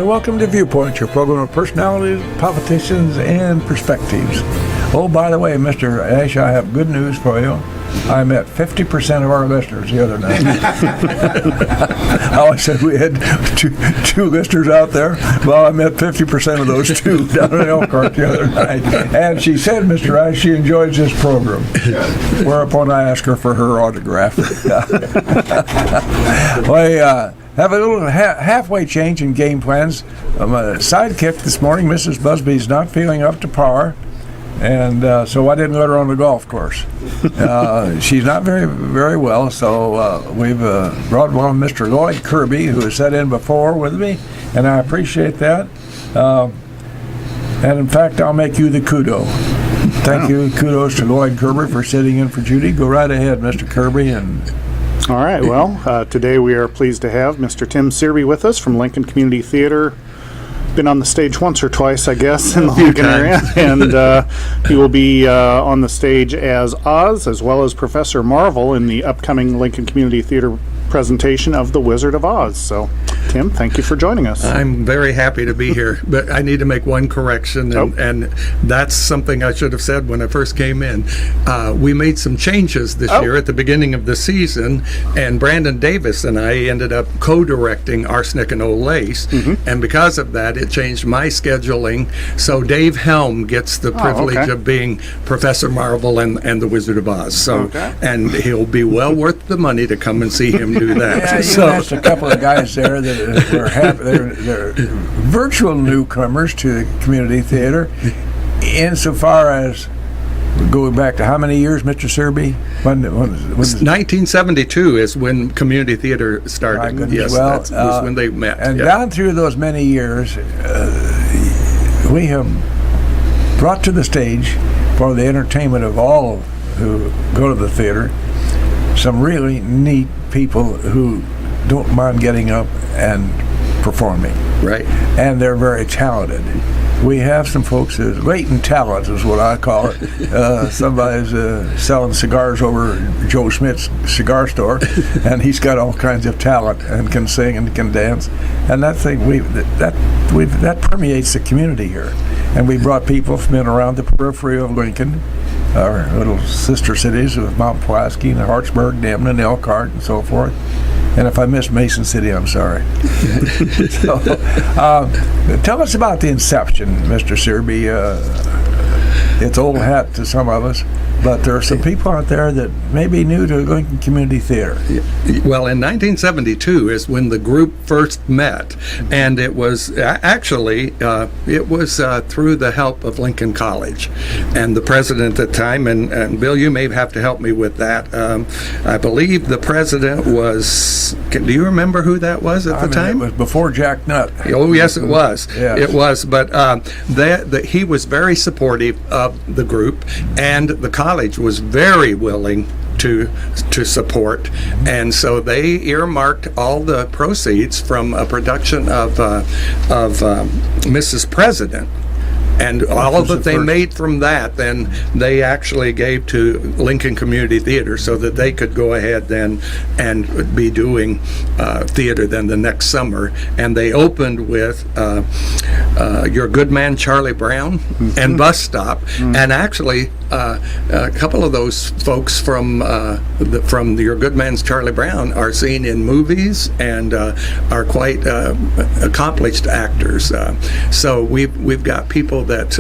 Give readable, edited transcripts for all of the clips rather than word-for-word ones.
welcome to Viewpoint, your program of personalities, politicians, and perspectives. Oh, by the way, Mr. Ash, I have good news for you. I met 50% of our listeners the other night. I always said we had two listeners out there. Well, I met 50% of those two down in Elkhart the other night. And she said, Mr. Ash, she enjoys this program. Whereupon I asked her for her autograph. Well, have a little halfway change in game plans. My sidekick this morning, Mrs. Busby's not feeling up to par, and so I didn't let her on the golf course. She's not very well, so we've brought along Mr. Loyd Kirby, who has sat in before with me, and I appreciate that. And in fact, I'll make you the kudo. Thank you. Kudos to Loyd Kirby for sitting in for Judy. Go right ahead, Mr. Kirby. All right, well, today we are pleased to have Mr. Tim Searby with us from Lincoln Community Theater. Been on the stage once or twice, I guess, in the Lincoln area. And he will be on the stage as Oz, as well as Professor Marvel in the upcoming Lincoln Community Theater presentation of The Wizard of Oz. So, Tim, thank you for joining us. I'm very happy to be here, but I need to make one correction, and that's something I should have said when I first came in. We made some changes this year at the beginning of the season, and Brandon Davis and I ended up co-directing Arsenic and Old Lace, and because of that, it changed my scheduling, so Dave Helm gets the privilege of being Professor Marvel and the Wizard of Oz. So, and he'll be well worth the money to come and see him do that. Yeah, you asked a couple of guys there that were they're virtual newcomers to the community theater, insofar as going back to how many years, Mr. Searby? When 1972 is when community theater started. Yes, well, that was when they met. And down through those many years, we have brought to the stage, for the entertainment of all who go to the theater, some really neat people who don't mind getting up and performing. Right. And they're very talented. We have some folks, latent talent is what I call it. Somebody's selling cigars over Joe Schmidt's cigar store, and he's got all kinds of talent and can sing and can dance. And that thing, that permeates the community here. And we brought people from in around the periphery of Lincoln, our little sister cities of Mount Pulaski and Hartsburg, Demnon, Elkhart, and so forth. And if I missed Mason City, I'm sorry. So, tell us about the inception, Mr. Searby. It's old hat to some of us, but there are some people out there that may be new to Lincoln Community Theater. Well, in 1972 is when the group first met, and it was actually through the help of Lincoln College, and the president at the time, and Bill, you may have to help me with that. I believe the president was. Do you remember who that was at the time? It was before Jack Nutt. Oh, yes, it was. Yes. It was, but he was very supportive of the group, and the college was very willing to support, and so they earmarked all the proceeds from a production of Mrs. President. And all of that they made from that, then they actually gave to Lincoln Community Theater so that they could go ahead then and be doing theater then the next summer. And they opened with Your Good Man Charlie Brown and Bus Stop. And actually, a couple of those folks from Your Good Man's Charlie Brown are seen in movies and are quite accomplished actors. So we've got people that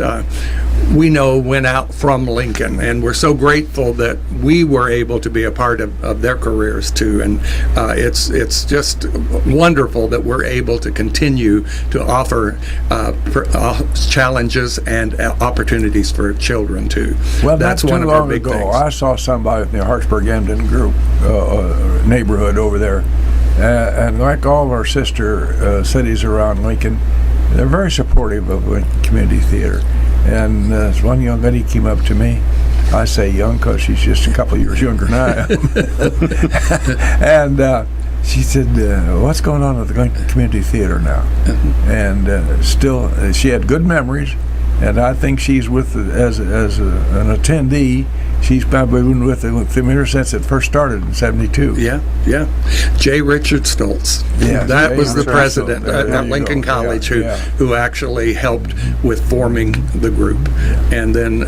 we know went out from Lincoln, and we're so grateful that we were able to be a part of their careers too. And it's just wonderful that we're able to continue to offer challenges and opportunities for children too. Well, that's one of our big things. I saw somebody in the Hartsburg-Emden group neighborhood over there, and like all of our sister cities around Lincoln, they're very supportive of Lincoln Community Theater. And this one young lady came up to me. I say young because she's just a couple of years younger than I am. And she said, what's going on with the Lincoln Community Theater now? And still, she had good memories, and I think she's with as an attendee she's probably been with the theater since it first started in '72. Yeah, yeah. J. Richard Stoltz. Yeah, that J. was the Richard president Stoltz. There at you Lincoln go. College Yeah. who actually helped with forming the group. And then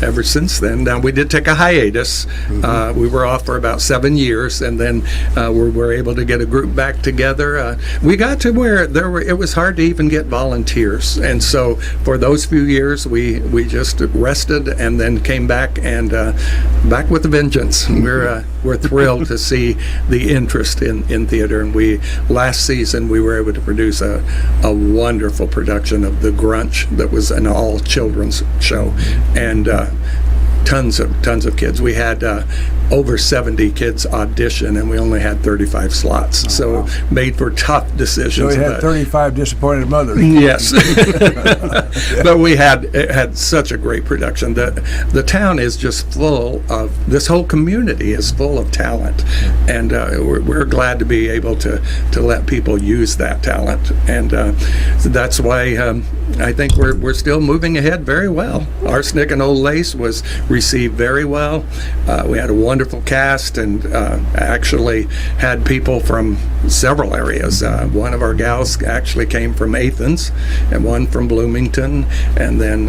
ever since then, now we did take a hiatus. We were off for about 7 years, and then we were able to get a group back together. We got to where it was hard to even get volunteers, and so for those few years we just rested and then came back and back with a vengeance. We're thrilled to see the interest in theater, and last season we were able to produce a wonderful production of The Grunch that was an all children's show, and tons of kids. We had over 70 kids audition, and we only had 35 slots. So made for tough So decisions. we had 35 disappointed mothers. Yes, but we had such a great production. The town is just full of, this whole community is full of talent, and we're glad to be able to let people use that talent, and so that's why I think we're still moving ahead very well. Arsenic and Old Lace was received very well. We had a wonderful cast, and actually had people from several areas. One of our gals actually came from Athens, and one from Bloomington, and then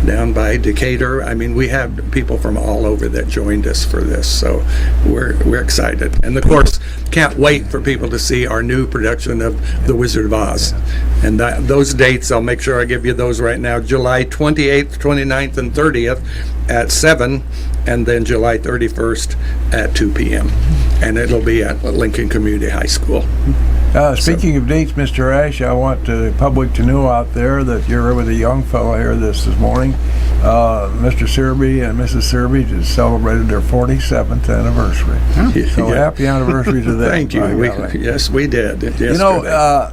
down by Decatur. I mean, we have people from all over that joined us for this, so we're excited. And of course, can't wait for people to see our new production of The Wizard of Oz. And those dates, I'll make sure I give you those right now. July 28th, 29th, and 30th at 7, and then July 31st at 2 p.m. And it'll be at Lincoln Community High School. Speaking of dates, Mr. Ash, I want the public to know out there that you're with a young fellow here this morning. Mr. Searby and Mrs. Searby just celebrated their 47th anniversary. So happy anniversary to them. Thank you. Yes, we did. Yesterday. You know,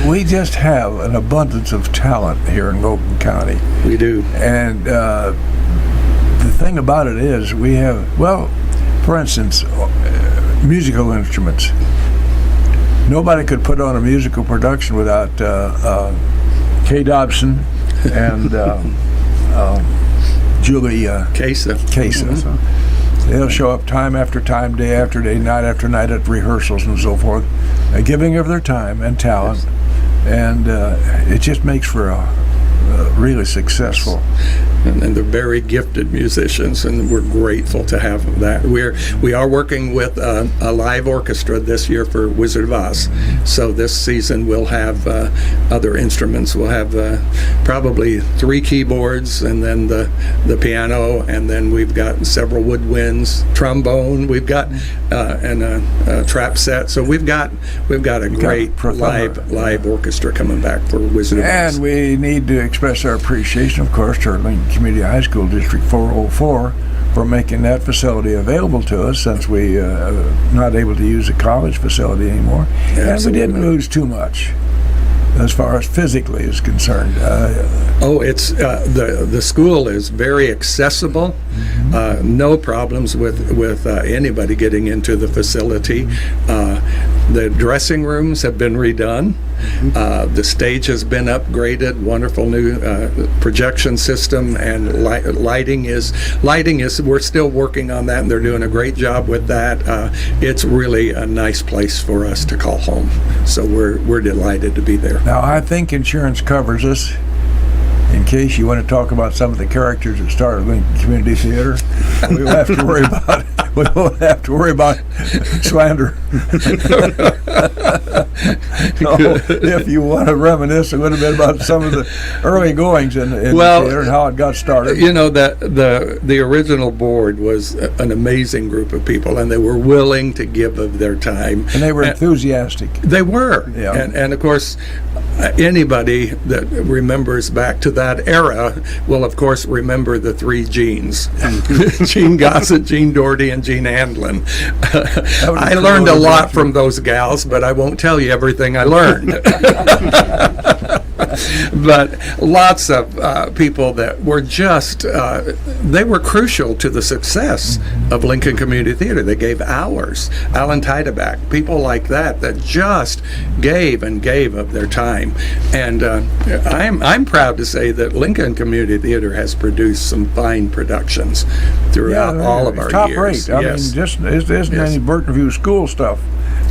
we just have an abundance of talent here in Logan County. We do. And the thing about it is we have, well, for instance, musical instruments. Nobody could put on a musical production without Kay Dobson and Julie Casa. They'll show up time after time, day after day, night after night at rehearsals and so forth, giving of their time and talent, and it just makes for a really successful. And they're very gifted musicians, and we're grateful to have that. We are working with a live orchestra this year for Wizard of Oz. So this season we'll have other instruments. We'll have probably 3 keyboards, and then the piano, and then we've got several woodwinds, trombone. We've got and a trap set. So we've got a great live orchestra coming back for Wizard of Oz. And we need to express our appreciation, of course, to our Lincoln Community High School District 404 for making that facility available to us, since we not able to use the college facility anymore. Absolutely. And we didn't lose too much as far as physically is concerned. It's the school is very accessible. No problems with anybody getting into the facility. The dressing rooms have been redone. The stage has been upgraded. Wonderful new projection system, and lighting is. We're still working on that, and they're doing a great job with that. It's really a nice place for us to call home. So we're delighted to be there. Now, I think insurance covers us. In case you want to talk about some of the characters that started Lincoln Community Theater, we won't have to worry about it. We won't have to worry about slander. If you want to reminisce a little bit about some of the early goings in the theater and how it got started. You know, that the original board was an amazing group of people, and they were willing to give of their time. And they were enthusiastic. They were. Yeah. And of course, anybody that remembers back to that era will, of course, remember the 3 Jeans. Gene Gossett, Gene Doherty, and Gene Handlin. I learned a lot from those gals, but I won't tell you everything I learned. But lots of people that were just, they were crucial to the success of Lincoln Community Theater. They gave hours. Alan Teideback, people like that just gave and gave of their time. And I'm proud to say that Lincoln Community Theater has produced some fine productions throughout all of our top years. Rate. I mean, just it isn't any Burton View School stuff.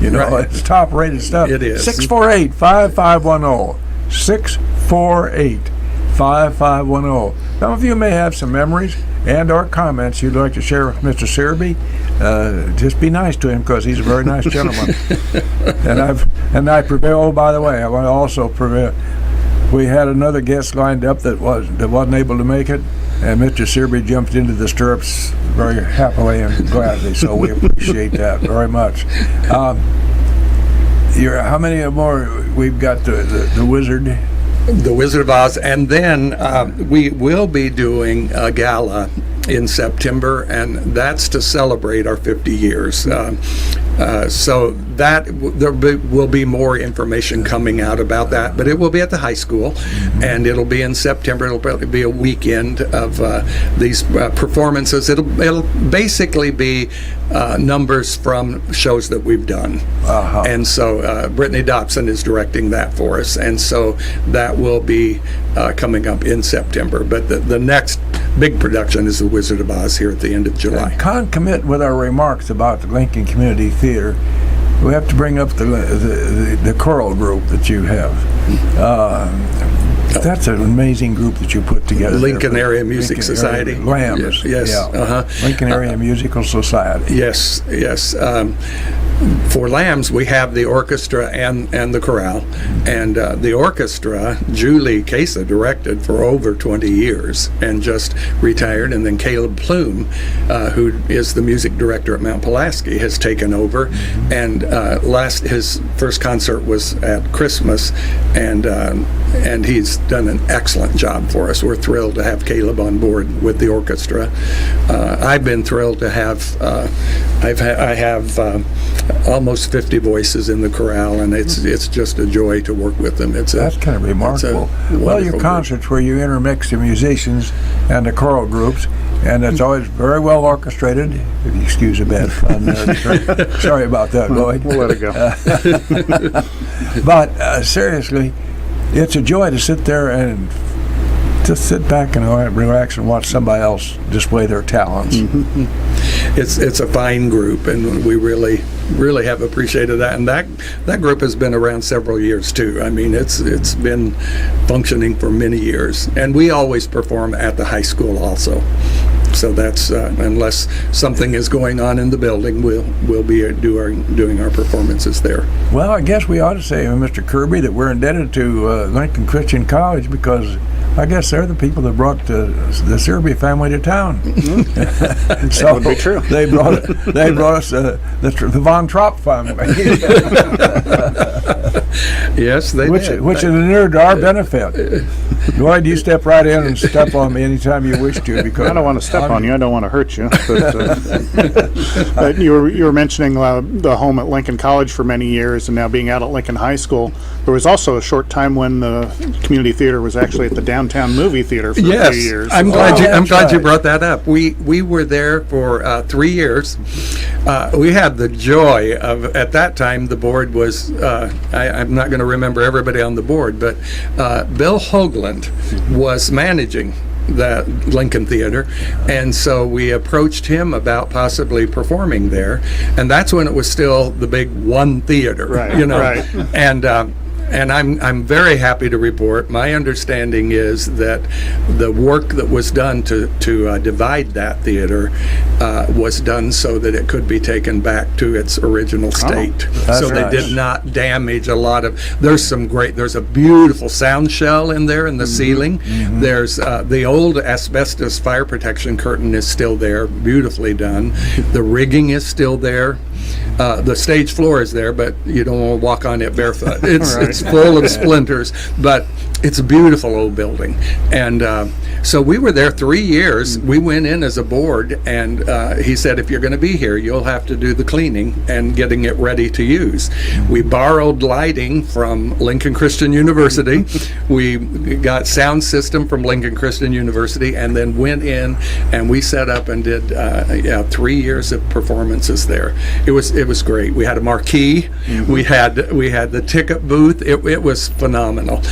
You know, Right. it's top rated stuff. It is. 648-5510. 648-5510. Some of you may have some memories and or comments you'd like to share with Mr. Searby. Just be nice to him, because he's a very nice gentleman. and I prevail. Oh, by the way, I want to also prevail. We had another guest lined up that wasn't able to make it, and Mr. Searby jumped into the stirrups very happily and gladly. So we appreciate that very much. How many more? We've got the Wizard. The Wizard of Oz, and then we will be doing a gala in September, and that's to celebrate our 50 years. So that there will be more information coming out about that, but it will be at the high school, and it'll be in September. It'll probably be a weekend of these performances. It'll basically be numbers from shows that we've done. And so Brittany Dobson is directing that for us, and so that will be coming up in September. But the next big production is The Wizard of Oz here at the end of July. Concomitant with our remarks about the Lincoln Community Theater, we have to bring up the choral group that you have. That's an amazing group that you put together. Lincoln Area Music Society. Lambs. Yes. Yeah. Lincoln Area Musical Society. Yes. For Lambs, we have the orchestra and the chorale. And the orchestra, Julie Casa directed for over 20 years and just retired. And then Caleb Plume, who is the music director at Mount Pulaski, has taken over. And his first concert was at Christmas, and he's done an excellent job for us. We're thrilled to have Caleb on board with the orchestra. I've been thrilled to have. I have almost 50 voices in the chorale, and it's just a joy to work with them. That's kind of remarkable. Well, your concerts where you intermix the musicians and the choral groups, and it's always very well orchestrated. If you excuse a bad pun there. Sorry about that, Loyd. We'll let it go. But seriously, it's a joy to sit there and just sit back and relax and watch somebody else display their talents. It's a fine group, and we really have appreciated that. And that group has been around several years too. I mean, it's been functioning for many years, and we always perform at the high school also. So that's unless something is going on in the building, we'll be doing our performances there. Well, I guess we ought to say, Mr. Kirby, that we're indebted to Lincoln Christian College, because I guess they're the people that brought the Searby family to town. So that would be true. They brought us the Von Trapp family. Yes, they did. Which is near to our benefit. Loyd, you step right in and step on me anytime you wish to, because I don't want to step on you. I don't want to hurt you. But you were mentioning the home at Lincoln College for many years, and now being out at Lincoln High School. There was also a short time when the community theater was actually at the downtown movie theater for a few years. I'm glad you brought that up. We were there for 3 years. We had the joy of, at that time, the board was I'm not going to remember everybody on the board, but Bill Hoagland was managing that Lincoln Theater, and so we approached him about possibly performing there, and that's when it was still the big one theater, right? Right. And I'm very happy to report, my understanding is that the work that was done to divide that theater was done so that it could be taken back to its original state. So they did not damage a lot of, there's a beautiful sound shell in there in the ceiling. There's the old asbestos fire protection curtain is still there, beautifully done. The rigging is still there. The stage floor is there, but you don't want to walk on it barefoot. It's Right. it's full of splinters, but it's a beautiful old building. And so we were there 3 years. We went in as a board, and he said, if you're going to be here, you'll have to do the cleaning and getting it ready to use. We borrowed lighting from Lincoln Christian University. We got sound system from Lincoln Christian University, and then went in and we set up and did 3 years of performances there. It was great. We had a marquee. We had the ticket booth. It was phenomenal.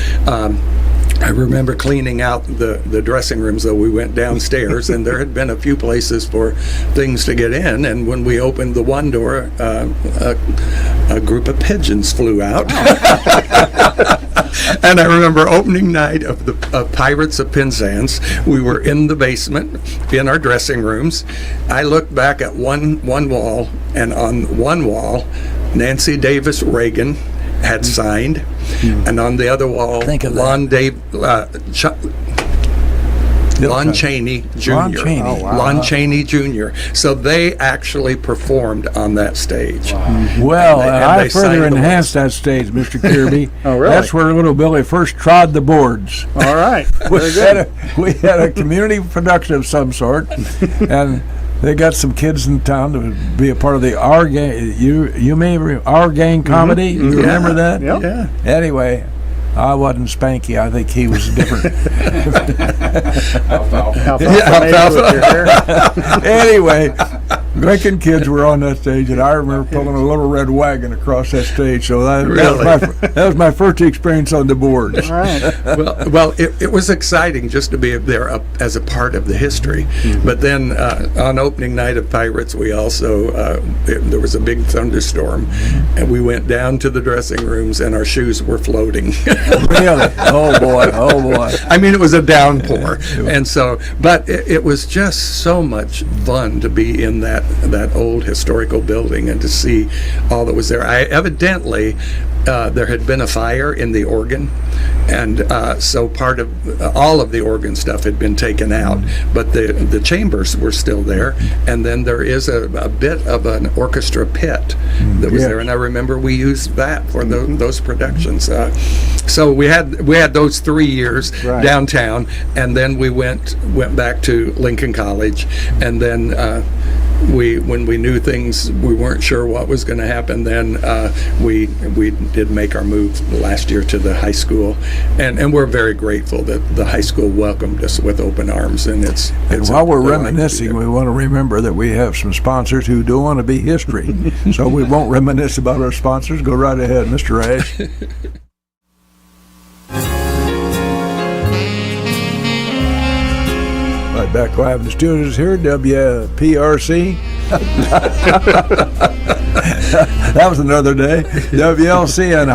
I remember cleaning out the dressing rooms, though. We went downstairs, and there had been a few places for things to get in. And when we opened the one door, a group of pigeons flew out. And I remember opening night of Pirates of Penzance. We were in the basement in our dressing rooms. I looked back at one wall, and on one wall, Nancy Davis Reagan had signed, and on the other wall, Think of that. Lon Chaney Jr. Lon Chaney. Oh, wow. Lon Chaney Jr. So they actually performed on that stage. Well, And I they signed further the enhanced that stage, Mr. Kirby. Oh, really? That's where little Billy first trod the boards. All right. We had a community production of some sort, and they got some kids in town to be a part of the Our Gang. You may Our Gang comedy. You remember that? Yep. Yeah. Anyway, I wasn't Spanky. I think he was different. Alfalfa. Yeah, maybe, with your hair. Anyway, Lincoln kids were on that stage, and I remember pulling a little red wagon across that stage. So that was my first experience on the board. All right. Well, it was exciting just to be there as a part of the history. But then on opening night of Pirates, we also there was a big thunderstorm, and we went down to the dressing rooms, and our shoes were floating. Really? Oh boy! Oh boy! I mean, it was a downpour, and so, but it was just so much fun to be in that old historical building and to see all that was there. Evidently, there had been a fire in the organ, and so part of all of the organ stuff had been taken out, but the chambers were still there, and then there is a bit of an orchestra pit that was there, and I remember we used that for those productions. So we had those 3 years downtown, and then we went back to Lincoln College, and then when we knew things, we weren't sure what was going to happen. Then we did make our move last year to the high school, and we're very grateful that the high school welcomed us with open arms. And it's while we're reminiscing, we want to remember that we have some sponsors who don't want to be history, so we won't reminisce about our sponsors. Go right ahead, Mr. Ash. Right back live in the studios here, WPRC. That was another day. WLCN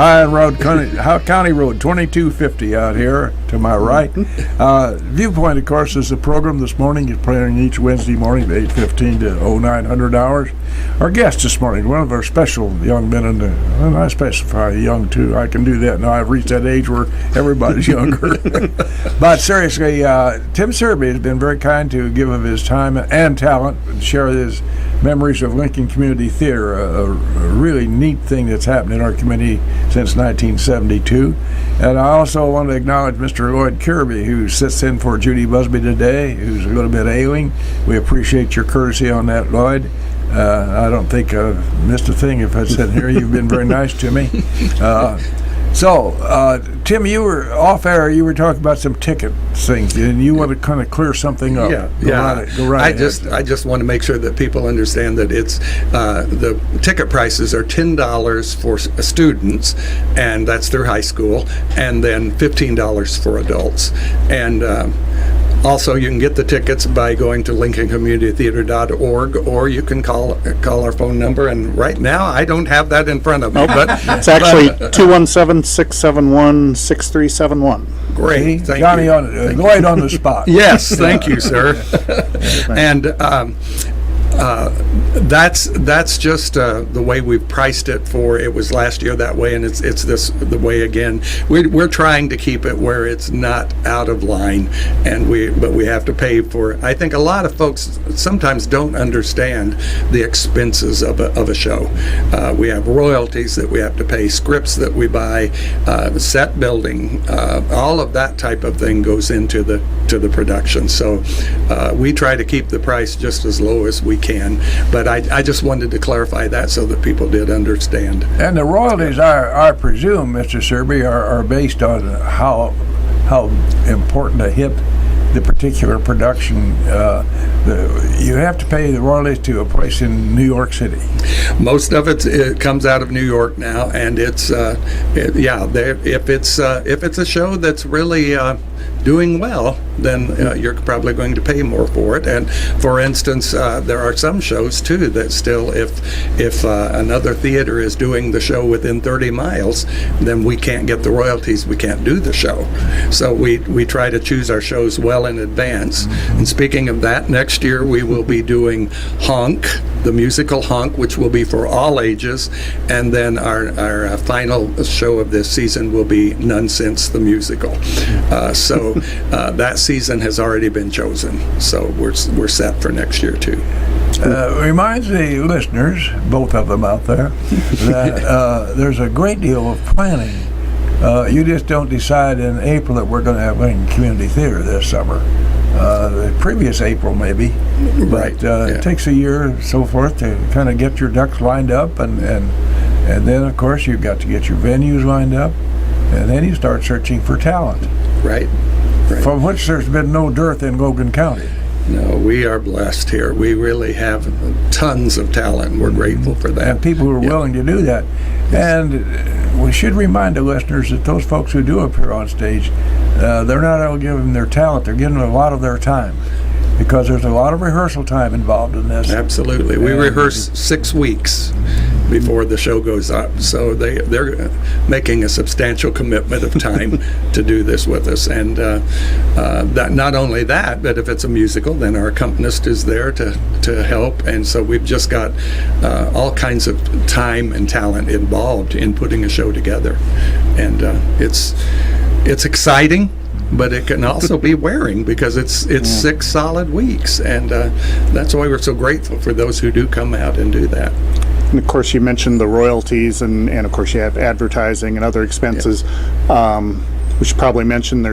County Road 2250 out here to my right. Viewpoint, of course, is the program this morning. It's playing each Wednesday morning at 8:15 to 0900 hours. Our guest this morning, one of our special young men, and I specify young too. I can do that now. I've reached that age where everybody's younger. But seriously, Tim Searby has been very kind to give of his time and talent and share his memories of Lincoln Community Theater, a really neat thing that's happened in our community since 1972. And I also want to acknowledge Mr. Loyd Kirby, who sits in for Judy Busby today, who's a little bit ailing. We appreciate your courtesy on that, Loyd. I don't think I've missed a thing if I said here. You've been very nice to me. So, Tim, you were off air. You were talking about some ticket things, and you want to kind of clear something up. Yeah. Go right ahead. I just want to make sure that people understand that it's the ticket prices are $10 for students, and that's through high school, and then $15 for adults, and also, you can get the tickets by going to lincolncommunitytheater.org, or you can call our phone number. And right now, I don't have that in front of me, but It's actually 217-671-6371. great. Thank Johnny you. Lloyd on the spot. Yes, thank you, sir. And That's just the way we've priced it for. It was last year that way, and it's the way again. We're trying to keep it where it's not out of line, but we have to pay for. I think a lot of folks sometimes don't understand the expenses of a show. We have royalties that we have to pay, scripts that we buy, set building, all of that type of thing goes into the production. So we try to keep the price just as low as we can. But I just wanted to clarify that so that people did understand. And the royalties, I presume, Mr. Searby, are based on how important a hit the particular production. You have to pay the royalties to a place in New York City. Most of it comes out of New York now, and it's if it's a show that's really doing well, then you're probably going to pay more for it. And for instance, there are some shows too that still, if another theater is doing the show within 30 miles, then we can't get the royalties. We can't do the show. So we try to choose our shows well in advance. And speaking of that, next year we will be doing Honk, the musical Honk, which will be for all ages, and then our final show of this season will be Nonsense, the musical. So that season has already been chosen, so we're set for next year too. Reminds the listeners, both of them out there, that there's a great deal of planning. You just don't decide in April that we're going to have Lincoln Community Theater this summer. The previous April maybe, but it takes a year and so forth to kind of get your ducks lined up, and then of course you've got to get your venues lined up, and then you start searching for talent. Right. From which there's been no dearth in Logan County. No, we are blessed here. We really have tons of talent, and we're grateful for that. And people who are willing to do that. And we should remind the listeners that those folks who do appear on stage, they're not only giving their talent, they're giving a lot of their time, because there's a lot of rehearsal time involved in this. Absolutely. We rehearse 6 weeks before the show goes up, so they're making a substantial commitment of time to do this with us. And that, not only that, but if it's a musical, then our accompanist is there to help. And so we've just got all kinds of time and talent involved in putting a show together. And it's exciting, but it can also be wearing, because it's 6 solid weeks, and that's why we're so grateful for those who do come out and do that. And of course, you mentioned the royalties, and of course you have advertising and other expenses. We should probably mention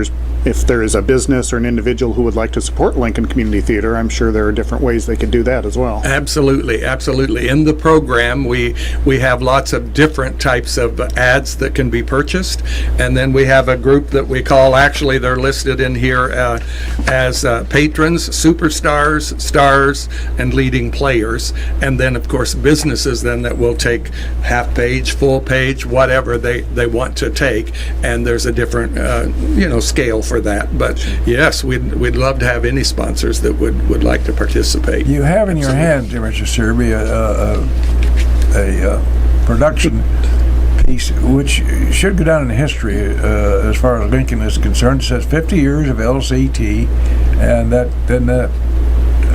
if there is a business or an individual who would like to support Lincoln Community Theater, I'm sure there are different ways they could do that as well. Absolutely, absolutely. In the program, we have lots of different types of ads that can be purchased, and then we have a group that we call, actually they're listed in here as patrons, superstars, stars, and leading players. And then of course businesses then that will take half page, full page, whatever they want to take, and there's a different scale for that. But yes, we'd love to have any sponsors that would like to participate. You have in your hands, Mr. Searby, a production piece which should go down in history as far as Lincoln is concerned. It says 50 years of LCT, and that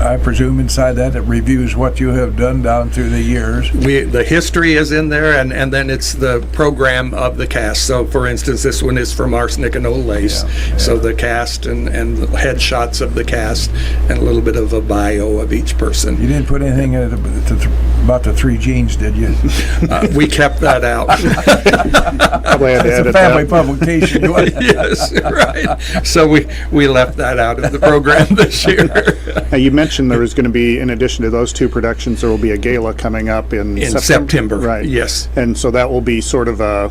I presume inside that it reviews what you have done down through the years. The history is in there, and then it's the program of the cast. So for instance, this one is from Arsenic and Old Lace. Yeah. So the cast and the headshots of the cast, and a little bit of a bio of each person. You didn't put anything in about the 3 genes, did you? We kept that out. It's a family publication. Yes, right. So we left that out of the program this year. Now, you mentioned there was going to be, in addition to those 2 productions, there will be a gala coming up in September. Right. Yes. And so that will be sort of a,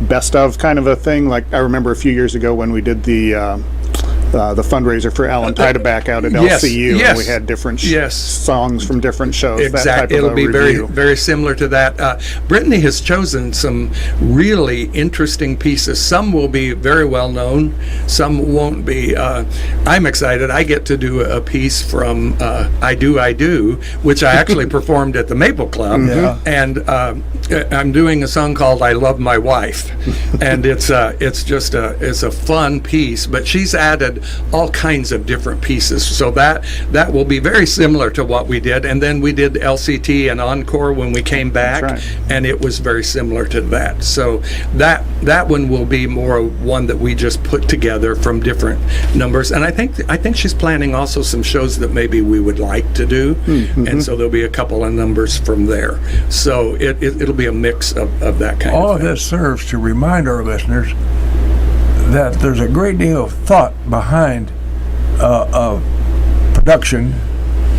best of kind of a thing. Like I remember a few years ago when we did the fundraiser for Alan Tiedeback out at LCU, and we had different songs from different shows. Exactly. It'll be very, very similar to that. Brittany has chosen some really interesting pieces. Some will be very well known, some won't be. I'm excited. I get to do a piece from I Do, which I actually performed at the Maple Club. And I'm doing a song called "I Love My Wife," and it's a fun piece. But she's added all kinds of different pieces, so that will be very similar to what we did. And then we did LCT and Encore when we came back, That's right. and it was very similar to that. So that one will be more one that we just put together from different numbers. And I think she's planning also some shows that maybe we would like to do, and so there'll be a couple of numbers from there. So it'll be a mix of that kind All of of thing. this serves to remind our listeners that there's a great deal of thought behind a production,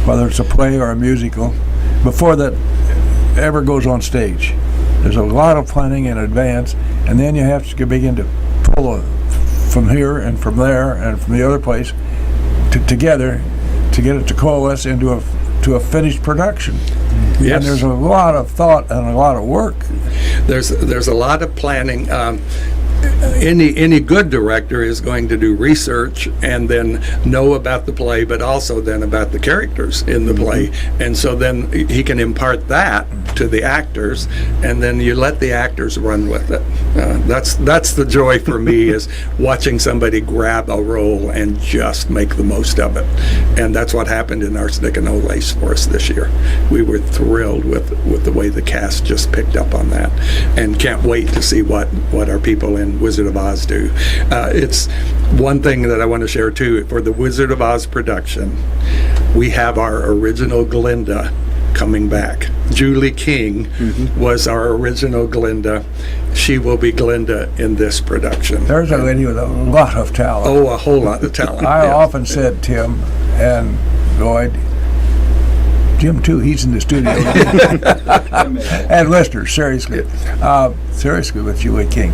whether it's a play or a musical, before that ever goes on stage. There's a lot of planning in advance, and then you have to begin to pull from here and from there and from the other place together to get it to coalesce into a finished production. Yes. And there's a lot of thought and a lot of work. There's a lot of planning. Any good director is going to do research and then know about the play, but also then about the characters in the play, and so then he can impart that to the actors, and then you let the actors run with it. That's the joy for me is watching somebody grab a role and just make the most of it, and that's what happened in Arsenic and No Lace for us this year. We were thrilled with the way the cast just picked up on that, and can't wait to see what our people in Wizard of Oz do. It's one thing that I want to share too. For the Wizard of Oz production, we have our original Glinda coming back. Julie King was our original Glinda. She will be Glinda in this production. There's a lady with a lot of talent. Oh, a whole lot of talent. I yeah. often said, Tim and Loyd, Jim too, he's in the studio. And listeners, seriously with Julie King.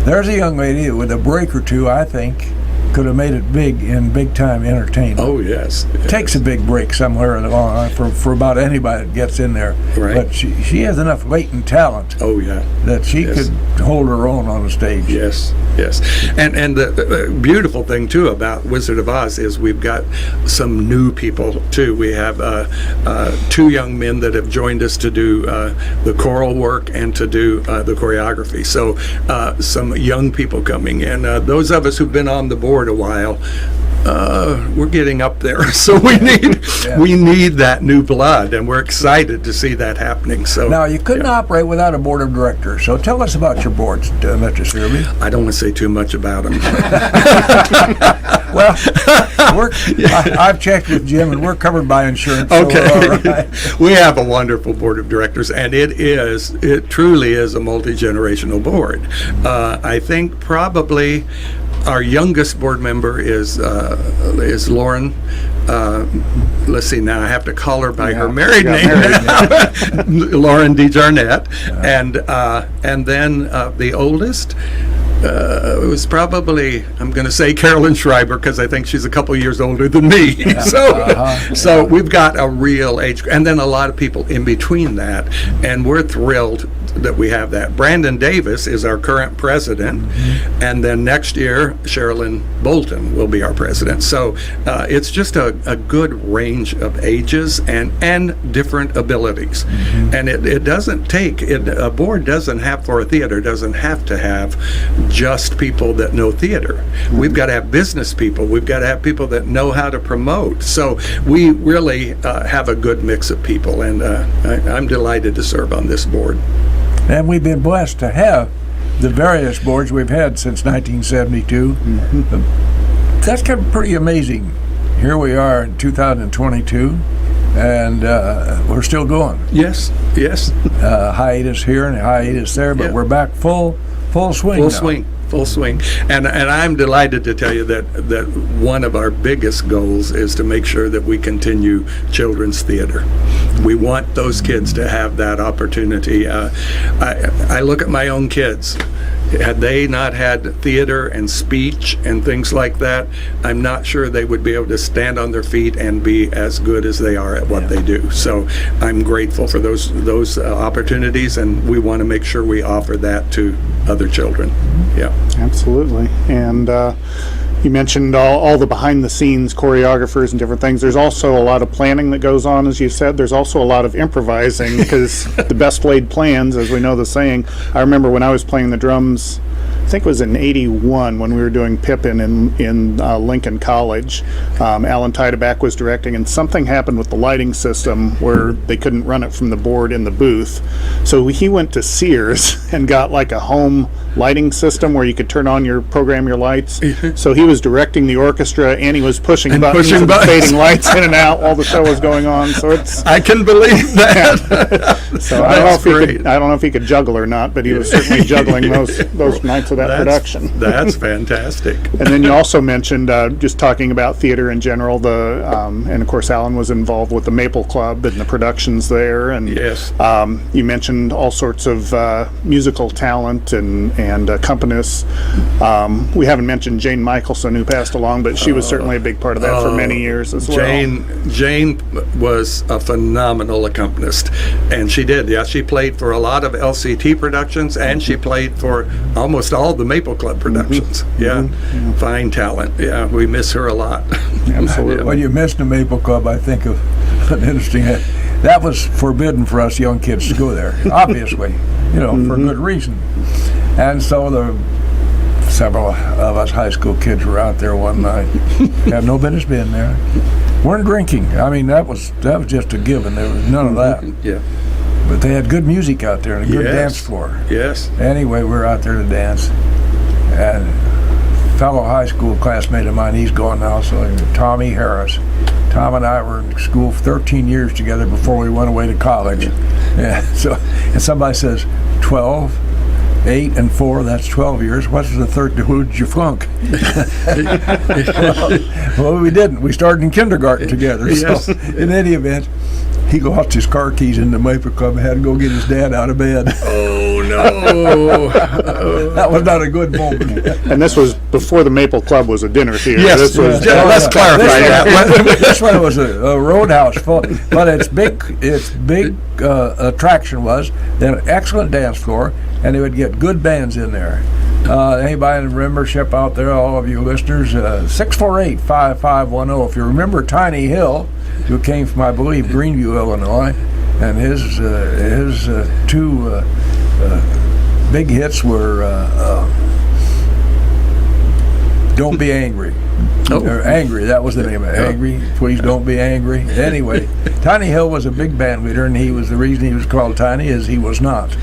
There's a young lady with a break or two, I think, could have made it big in big-time entertainment. Oh, yes. Takes a big break somewhere along for about anybody that gets in there. Right. But she has enough latent talent Oh, yeah. that she Yes. could hold her own on the stage. Yes, yes. And the beautiful thing, too, about Wizard of Oz is we've got some new people, too. We have 2 young men that have joined us to do the choral work and to do the choreography. So some young people coming in. Those of us who've been on the board a while, we're getting up there. So we need that new blood, and we're excited to see that happening. So Now, you couldn't operate without a board of directors, so tell us about your boards, Mr. Searby. I don't want to say too much about them. Well, I've checked with Jim, and we're covered by insurance. So Okay. we're all right. We have a wonderful board of directors, and it truly is a multi-generational board. I think probably our youngest board member is Lauren. Let's see, now I have to call her by her married name. Lauren DeJarnett. And then the oldest, it was probably, I'm going to say Carolyn Schreiber, because I think she's a couple years older than me. So we've got a real age, and then a lot of people in between that, and we're thrilled that we have that. Brandon Davis is our current president, and then next year Sherilyn Bolton will be our president. So it's just a good range of ages and different abilities. And it doesn't take, a board doesn't have, for a theater, doesn't have to have just people that know theater. We've got to have business people. We've got to have people that know how to promote. So we really have a good mix of people, and I'm delighted to serve on this board. And we've been blessed to have the various boards we've had since 1972. That's kind of pretty amazing. Here we are in 2022, and we're still going. Yes, yes. Hiatus here and hiatus there, but Yeah. we're back full swing now. Full swing. And I'm delighted to tell you that one of our biggest goals is to make sure that we continue children's theater. We want those kids to have that opportunity. I look at my own kids. Had they not had theater and speech and things like that, I'm not sure they would be able to stand on their feet and be as good as they are at what they do. So I'm grateful for those opportunities, and we want to make sure we offer that to other children. Yeah. Absolutely. And You mentioned all the behind-the-scenes choreographers and different things. There's also a lot of planning that goes on, as you said. There's also a lot of improvising because the best laid plans, as we know the saying. I remember when I was playing the drums, I think it was in '81 when we were doing Pippin in Lincoln College. Alan Tiedeback was directing, and something happened with the lighting system where they couldn't run it from the board in the booth. So he went to Sears and got like a home lighting system where you could program your lights. So he was directing the orchestra and he was pushing buttons and fading lights in and out while the show was going on. So I can believe that. So I don't know if he could juggle or not, but he was certainly juggling those nights of that production. That's fantastic. And then you also mentioned, just talking about theater in general, and of course Alan was involved with the Maple Club and the productions there. And yes. You mentioned all sorts of musical talent and accompanists. We haven't mentioned Jane Michelson, who passed along, but she was certainly a big part of that for many years as well. Jane was a phenomenal accompanist, and she did. Yeah, she played for a lot of LCT productions, and she played for almost all the Maple Club productions. Fine talent. Yeah, we miss her a lot. Absolutely. When you mention the Maple Club, I think of an interesting. That was forbidden for us young kids to go there, obviously, for good reason. And so several of us high school kids were out there one night. Had no business being there. Weren't drinking. I mean, that was just a given. There was none of that. Yeah. But they had good music out there and a good dance floor. Yes. Anyway, we were out there to dance. And a fellow high school classmate of mine, he's gone now, so Tommy Harris. Tom and I were in school for 13 years together before we went away to college. Yeah. So, and somebody says, 12, 8, and 4, that's 12 years. What's the third? Who did you flunk? well, we didn't. We started in kindergarten together. Yes. So, in any event, he lost his car keys in the Maple Club and had to go get his dad out of bed. Oh, no. That was not a good moment. And this was before the Maple Club was a dinner theater. Yes, This was, let's clarify that. This one was a roadhouse full, but its big attraction was they had an excellent dance floor, and they would get good bands in there. Anybody in membership out there, all of you listeners, 648-5510. If you remember Tiny Hill, who came from, I believe, Greenview, Illinois, and his two big hits were Don't Be Angry. Or Angry, that was the name of it. Angry, Please Don't Be Angry. Anyway, Tiny Hill was a big band leader, and the reason he was called Tiny is he was not.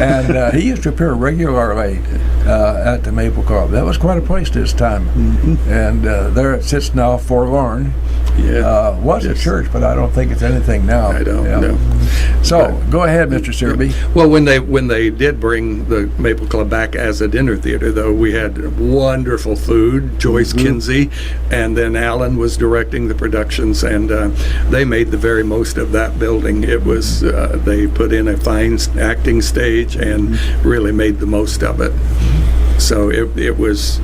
And he used to appear regularly at the Maple Club. That was quite a place this time. And there it sits now, forlorn. Yeah. Was a church, but I don't think it's anything now. I don't know. So, go ahead, Mr. Searby. Well, when they did bring the Maple Club back as a dinner theater, though, we had wonderful food. Joyce Kinsey, and then Alan was directing the productions, and they made the very most of that building. It was they put in a fine acting stage and really made the most of it. So it was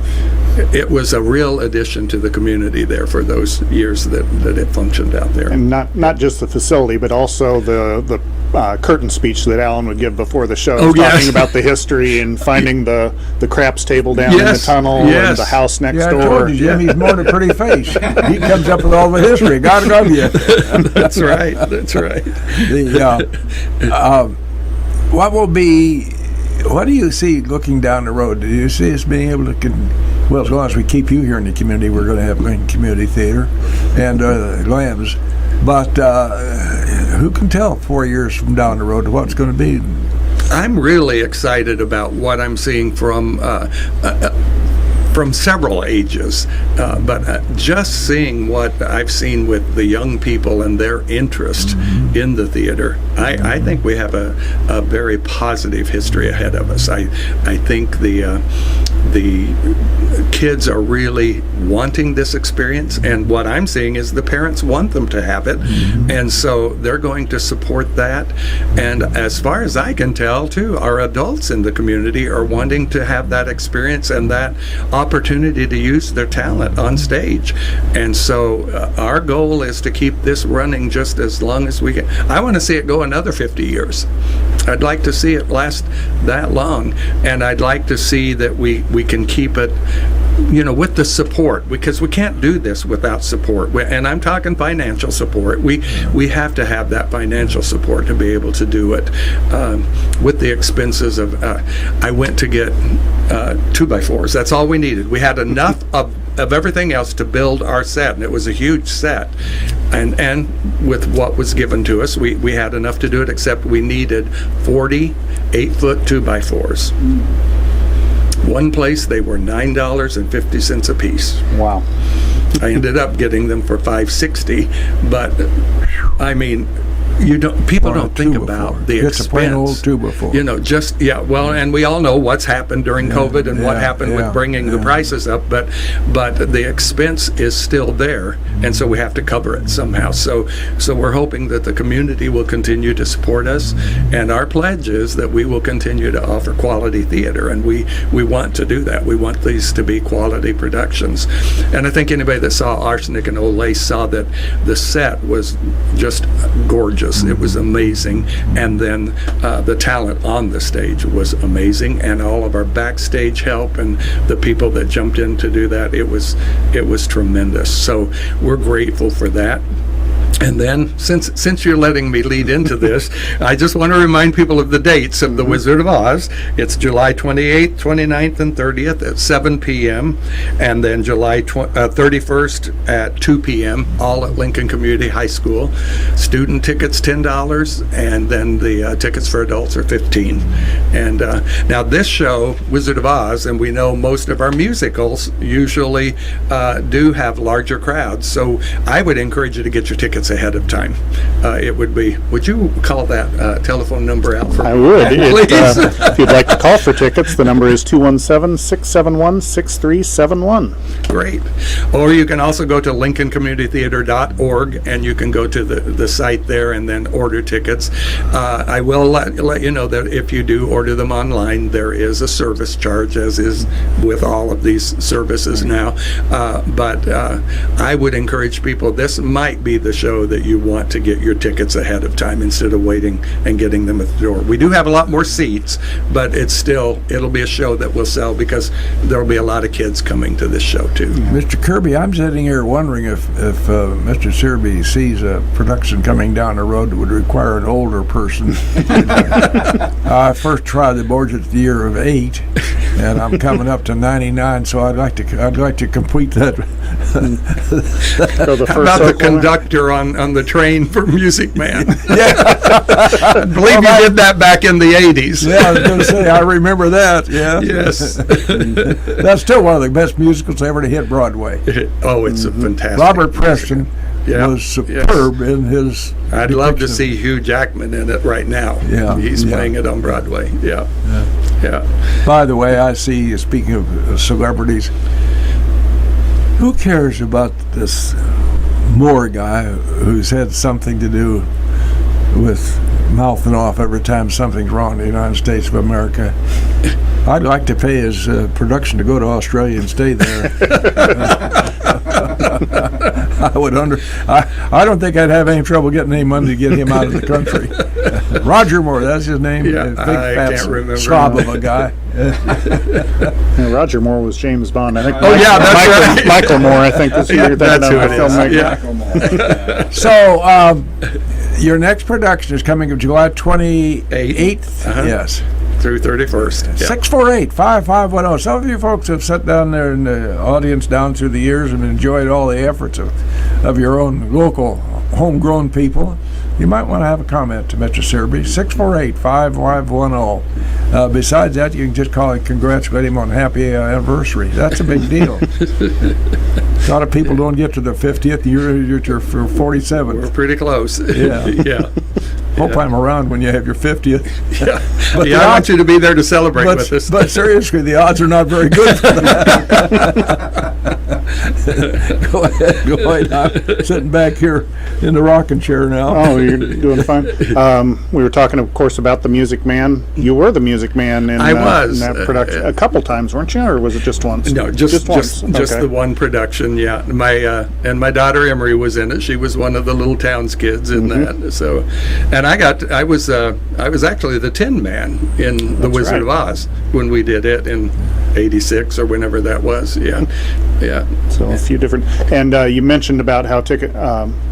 a real addition to the community there for those years that it functioned out there. and not just the facility, but also the curtain speech that Alan would give before the show, talking about the history and finding the craps table down in the tunnel and the house next I door. told you, Jim, he's more than a pretty face. He comes up with all the history. God love you. That's right. That's right. What do you see looking down the road? Do you see us being able to, well, as long as we keep you here in the community, we're going to have Lincoln Community Theater and Lambs. But who can tell 4 years from down the road what's going to be? I'm really excited about what I'm seeing from several ages, but just seeing what I've seen with the young people and their interest in the theater, I think we have a very positive history ahead of us. I think the kids are really wanting this experience, and what I'm seeing is the parents want them to have it, and so they're going to support that. And as far as I can tell, too, our adults in the community are wanting to have that experience and that opportunity to use their talent on stage. And so our goal is to keep this running just as long as we can. I want to see it go another 50 years. I'd like to see it last that long, and I'd like to see that we can keep it with the support, because we can't do this without support. And I'm talking financial support. We have to have that financial support to be able to do it. With the expenses of, I went to get 2x4s. That's all we needed. We had enough of everything else to build our set, and it was a huge set. And with what was given to us, we had enough to do it, except we needed 40 8-foot 2x4s. One place, they were $9.50 a piece. Wow. I ended up getting them for $5.60, but I mean, people don't think about the expense. It's a plain old 2x4. Well, and we all know what's happened during COVID and what happened with bringing the prices up, but the expense is still there, and so we have to cover it somehow. So we're hoping that the community will continue to support us, and our pledge is that we will continue to offer quality theater, and we want to do that. We want these to be quality productions. And I think anybody that saw Arsenic and Old Lace saw that the set was just gorgeous. It was amazing, and then the talent on the stage was amazing, and all of our backstage help and the people that jumped in to do that, it was tremendous. So we're grateful for that. And then, since you're letting me lead into this, I just want to remind people of the dates of The Wizard of Oz. It's July 28th, 29th, and 30th at 7 p.m. and then July 31st at 2 p.m., all at Lincoln Community High School. Student tickets $10, and then the tickets for adults are $15. And now this show, Wizard of Oz, and we know most of our musicals usually do have larger crowds, so I would encourage you to get your tickets ahead of time. Would you call that telephone number out for me? I would. Please. If you'd like to call for tickets, the number is 217-671-6371. Great. Or you can also go to lincolncommunitytheater.org, and you can go to the site there and then order tickets. I will let you know that if you do order them online, there is a service charge, as is with all of these services now. But I would encourage people, this might be the show that you want to get your tickets ahead of time instead of waiting and getting them at the door. We do have a lot more seats, but it'll be a show that will sell, because there'll be a lot of kids coming to this show too. Mr. Kirby, I'm sitting here wondering if Mr. Searby sees a production coming down the road that would require an older person. I first tried the boards at the year of 8, and I'm coming up to 99, so I'd like to complete that. So the How first about the circle, conductor on the train for Music Man? Yeah. I believe you did that back in the 80s. Yeah, I was going to say, I remember that. Yeah. Yes. That's still one of the best musicals ever to hit Broadway. Oh, it's a fantastic. Robert Preston Yeah, was superb in his. I'd love to depiction. see Hugh Jackman in it right now. Yeah, He's yeah. playing it on Broadway. Yeah. By the way, I see, speaking of celebrities, who cares about this Moore guy who's had something to do with mouthing off every time something's wrong in the United States of America? I'd like to pay his production to go to Australia and stay there. I don't think I'd have any trouble getting any money to get him out of the country. Roger Moore, that's his name. Yeah, Big I fat can't remember. slob of a guy. Yeah, Roger Moore was James Bond. I think. Oh, yeah, that's right. Michael Moore, I think. Yeah, that's who it is. Filmmaker. So, your next production is coming up July 28th. Uh-huh. Yes. Through 31st. Yeah. 648-5510. Some of you folks have sat down there in the audience down through the years and enjoyed all the efforts of your own local homegrown people. You might want to have a comment to Mr. Searby. 648-5510. Besides that, you can just call and congratulate him on happy anniversary. That's a big deal. A lot of people don't get to their 50th. You're for 47th. We're pretty close. Yeah. Yeah. Hope I'm around when you have your 50th. Yeah. But I want you to be there to celebrate with us. But seriously, the odds are not very good for that. Go ahead. I'm sitting back here in the rocking chair now. Oh, you're doing fine. We were talking, of course, about the Music Man. You were the Music Man in, I was. in that production a couple times, weren't you, or was it just once? No, just once. Just Okay. the one production. Yeah, my daughter Emery was in it. She was one of the Little Towns kids in that. So, and I was actually the Tin Man in The Wizard of Oz when we did it in 86 or whenever that was. Yeah. So a few different, and you mentioned about how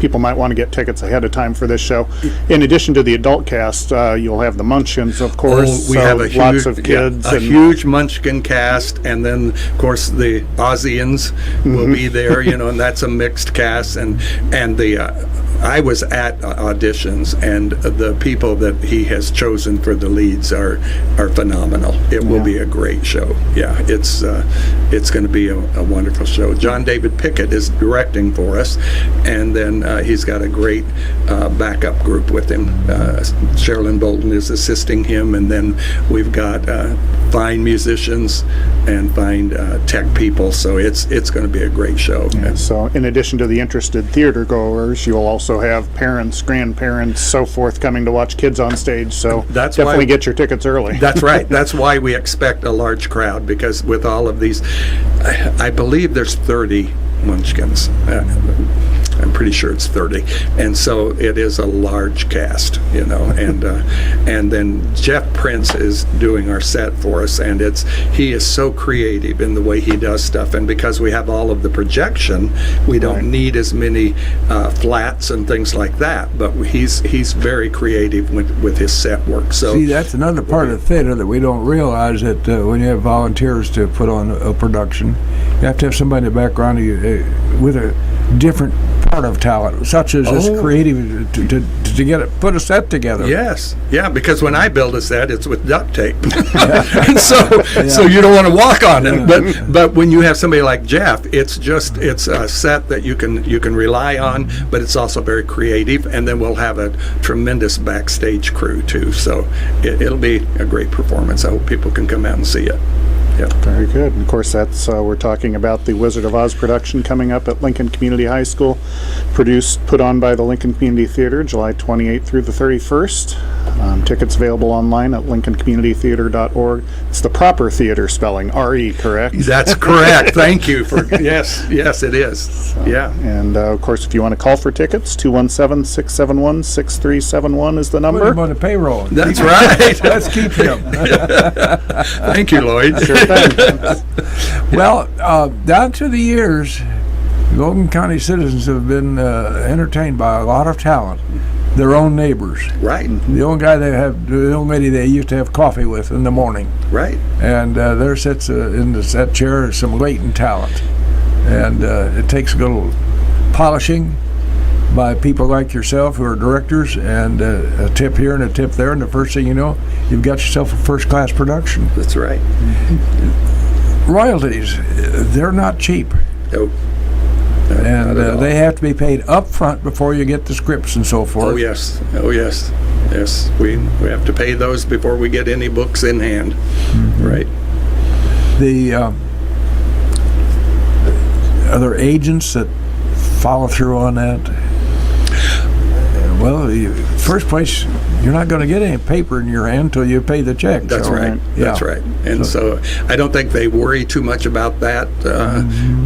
people might want to get tickets ahead of time for this show. In addition to the adult cast, you'll have the Munchkins, of course. We have a huge, lots of kids, a huge Munchkin cast, and then of course the Aussians will be there. And that's a mixed cast, and the. I was at auditions, and the people that he has chosen for the leads are phenomenal. It will be a great show. Yeah, it's going to be a wonderful show. John David Pickett is directing for us, and then he's got a great backup group with him. Sherilyn Bolton is assisting him, and then we've got fine musicians and fine tech people. So it's going to be a great show. Yeah, so in addition to the interested theater goers, you'll also have parents, grandparents, so forth coming to watch kids on stage. So that's definitely why, get your tickets early. That's right. That's why we expect a large crowd, because with all of these, I believe there's 30 Munchkins. I'm pretty sure it's 30, and so it is a large cast, and then Jeff Prince is doing our set for us, and he is so creative in the way he does stuff, and because we have all of the projection, we don't need as many flats and things like that, but he's very creative with his set work. So see, that's another part of the theater that we don't realize, that when you have volunteers to put on a production, you have to have somebody in the background with a different part of talent, such as this creative to get it, put a set together. Yes, yeah, because when I build a set, it's with duct tape, and so you don't want to walk on it. But when you have somebody like Jeff, it's a set that you can rely on, but it's also very creative. And then we'll have a tremendous backstage crew too. So it'll be a great performance. I hope people can come out and see it. Yeah. Very good. And of course, that's we're talking about the Wizard of Oz production coming up at Lincoln Community High School, put on by the Lincoln Community Theater, July 28th through the 31st. Tickets available online at lincolncommunitytheater.org. It's the proper theater spelling, R-E, correct? That's correct. Thank you for yes, it is. So, yeah. And of course, if you want to call for tickets, 217-671-6371 is the number. Put him on the payroll. That's right. Let's keep him. Thank you, Loyd. Sure thing. Well, down through the years, Logan County citizens have been entertained by a lot of talent. Their own neighbors. Right. The old lady they used to have coffee with in the morning. Right. And there sits in that chair some latent talent. And it takes a little polishing by people like yourself who are directors, and a tip here and a tip there, and the first thing you know, you've got yourself a first-class production. That's right. Royalties, they're not cheap. Nope. And they have to be paid up front before you get the scripts and so forth. Oh yes. Yes, we have to pay those before we get any books in hand. Right. The other agents that follow through on that, well, first place, you're not going to get any paper in your hand until you pay the check. That's right. That's right. And so I don't think they worry too much about that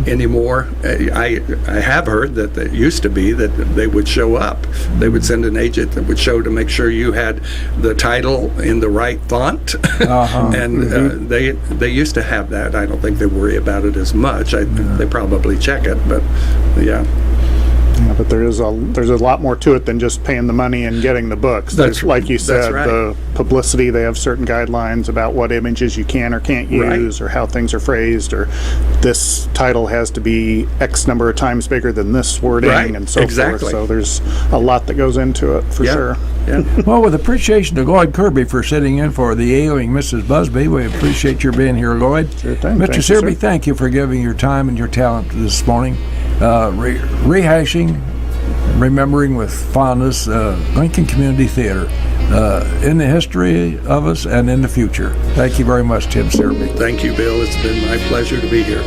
anymore. I have heard that it used to be that they would show up. They would send an agent that would show to make sure you had the title in the right font. And they used to have that. I don't think they worry about it as much. They probably check it, but yeah. Yeah, but there's a lot more to it than just paying the money and getting the books. There's, like you said, right. The publicity, they have certain guidelines about what images you can or can't use, or how things are phrased, or this title has to be X number of times bigger than this wording, and so forth. So there's a lot that goes into it, for sure. Yeah. Well, with appreciation to Loyd Kirby for sitting in for the ailing Mrs. Busby, we appreciate your being here, Loyd. Sure thing. Mr. Searby, thank you for giving your time and your talent this morning. Rehashing, remembering with fondness, Lincoln Community Theater in the history of us and in the future. Thank you very much, Tim Searby. Thank you, Bill. It's been my pleasure to be here.